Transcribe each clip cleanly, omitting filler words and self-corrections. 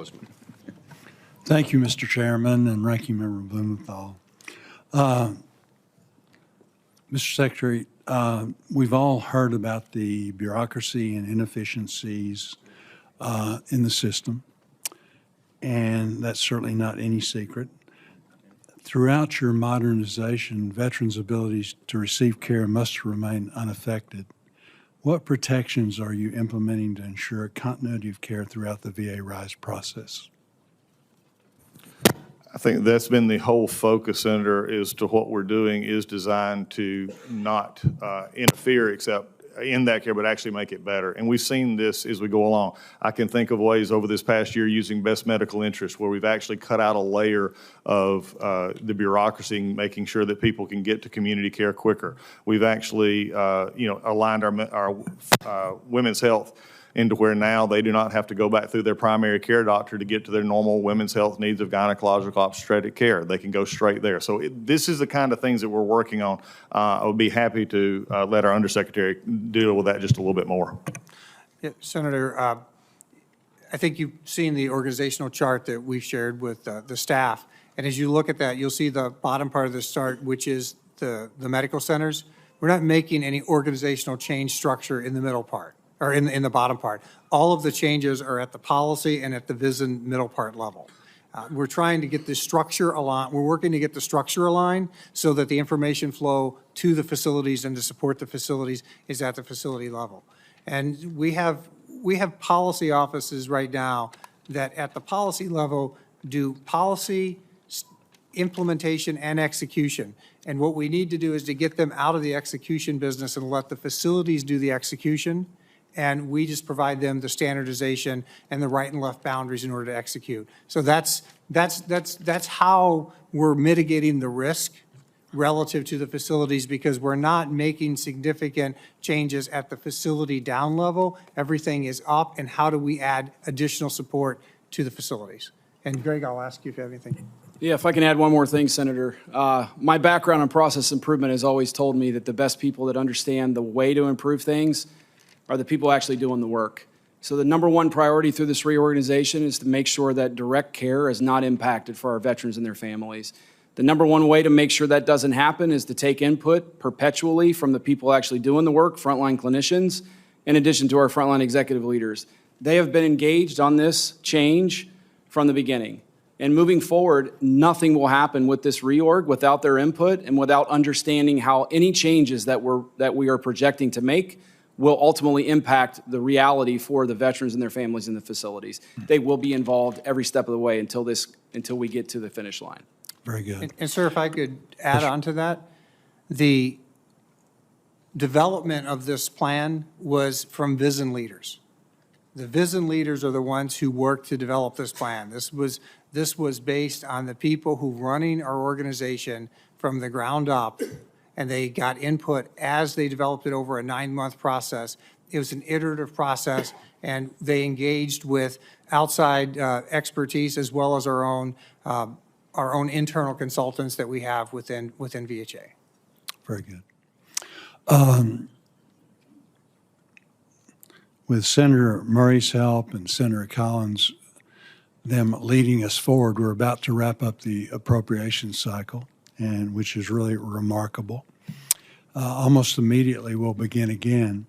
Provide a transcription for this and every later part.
Boozman. Thank you, Mr. Chairman and Ranking Member Blumenthal. Mr. Secretary, we've all heard about the bureaucracy and inefficiencies in the system, and that's certainly not any secret. Throughout your modernization, veterans' abilities to receive care must remain unaffected. What protections are you implementing to ensure continuity of care throughout the VA RISE process? I think that's been the whole focus, Senator, is to what we're doing is designed to not interfere except in that care, but actually make it better. And we've seen this as we go along. I can think of ways over this past year using best medical interest where we've actually cut out a layer of the bureaucracy, making sure that people can get to community care quicker. We've actually, aligned our women's health into where now they do not have to go back through their primary care doctor to get to their normal women's health needs of gynecological obstetric care. They can go straight there. So this is the kind of things that we're working on. I would be happy to let our Undersecretary deal with that just a little bit more. Yeah, Senator, I think you've seen the organizational chart that we shared with the staff. And as you look at that, you'll see the bottom part of the chart, which is the medical centers. We're not making any organizational change structure in the middle part, or in the bottom part. All of the changes are at the policy and at the VISN middle part level. We're trying to get the structure aligned. We're working to get the structure aligned so that the information flow to the facilities and to support the facilities is at the facility level. And we have policy offices right now that at the policy level do policy implementation and execution. And what we need to do is to get them out of the execution business and let the facilities do the execution. And we just provide them the standardization and the right and left boundaries in order to execute. So that's how we're mitigating the risk relative to the facilities, because we're not making significant changes at the facility down level. Everything is up, and how do we add additional support to the facilities? And Greg, I'll ask you if you have anything. Yeah, if I can add one more thing, Senator. My background in process improvement has always told me that the best people that understand the way to improve things are the people actually doing the work. So the number one priority through this reorganization is to make sure that direct care is not impacted for our veterans and their families. The number one way to make sure that doesn't happen is to take input perpetually from the people actually doing the work, frontline clinicians, in addition to our frontline executive leaders. They have been engaged on this change from the beginning. And moving forward, nothing will happen with this reorg without their input and without understanding how any changes that we are projecting to make will ultimately impact the reality for the veterans and their families in the facilities. They will be involved every step of the way until we get to the finish line. Very good. And sir, if I could add on to that, the development of this plan was from VISN leaders. The VISN leaders are the ones who worked to develop this plan. This was based on the people who running our organization from the ground up, and they got input as they developed it over a 9-month process. It was an iterative process, and they engaged with outside expertise as well as our own internal consultants that we have within VHA. Very good. With Senator Murray's help and Senator Collins, them leading us forward, we're about to wrap up the appropriations cycle, and which is really remarkable. Almost immediately, we'll begin again.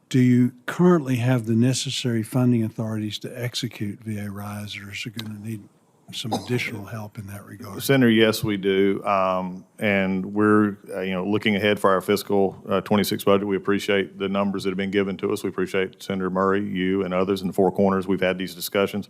Do you currently have the necessary funding authorities to execute VA RISE, or is it going to need some additional help in that regard? Senator, yes, we do. And we're looking ahead for our fiscal 26 budget. We appreciate the numbers that have been given to us. We appreciate Senator Murray, you, and others in the Four Corners. We've had these discussions.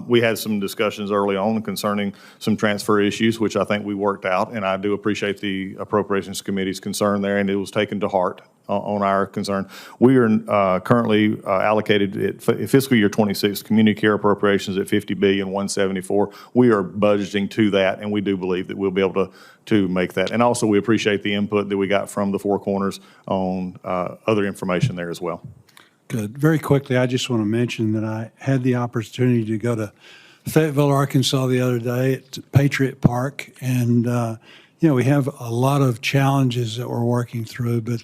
We had some discussions early on concerning some transfer issues, which I think we worked out. And I do appreciate the Appropriations Committee's concern there, and it was taken to heart on our concern. We are currently allocated at fiscal year 26 community care appropriations at $50,174,000,000. We are budgeting to that, and we do believe that we'll be able to make that. And also, we appreciate the input that we got from the Four Corners on other information there as well. Good. Very quickly, I just want to mention that I had the opportunity to go to Fayetteville, Arkansas the other day at Patriot Park, and we have a lot of challenges that we're working through, but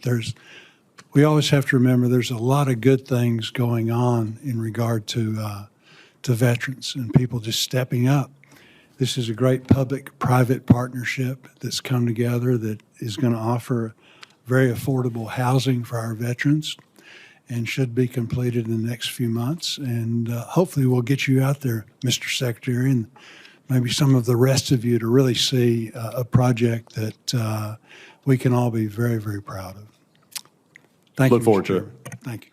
we always have to remember there's a lot of good things going on in regard to to veterans and people just stepping up. This is a great public-private partnership that's come together that is going to offer very affordable housing for our veterans and should be completed in the next few months. And hopefully we'll get you out there, Mr. Secretary, and maybe some of the rest of you to really see a project that we can all be very, very proud of. Thank you. Look forward Mr. to it. Chairman. Thank you.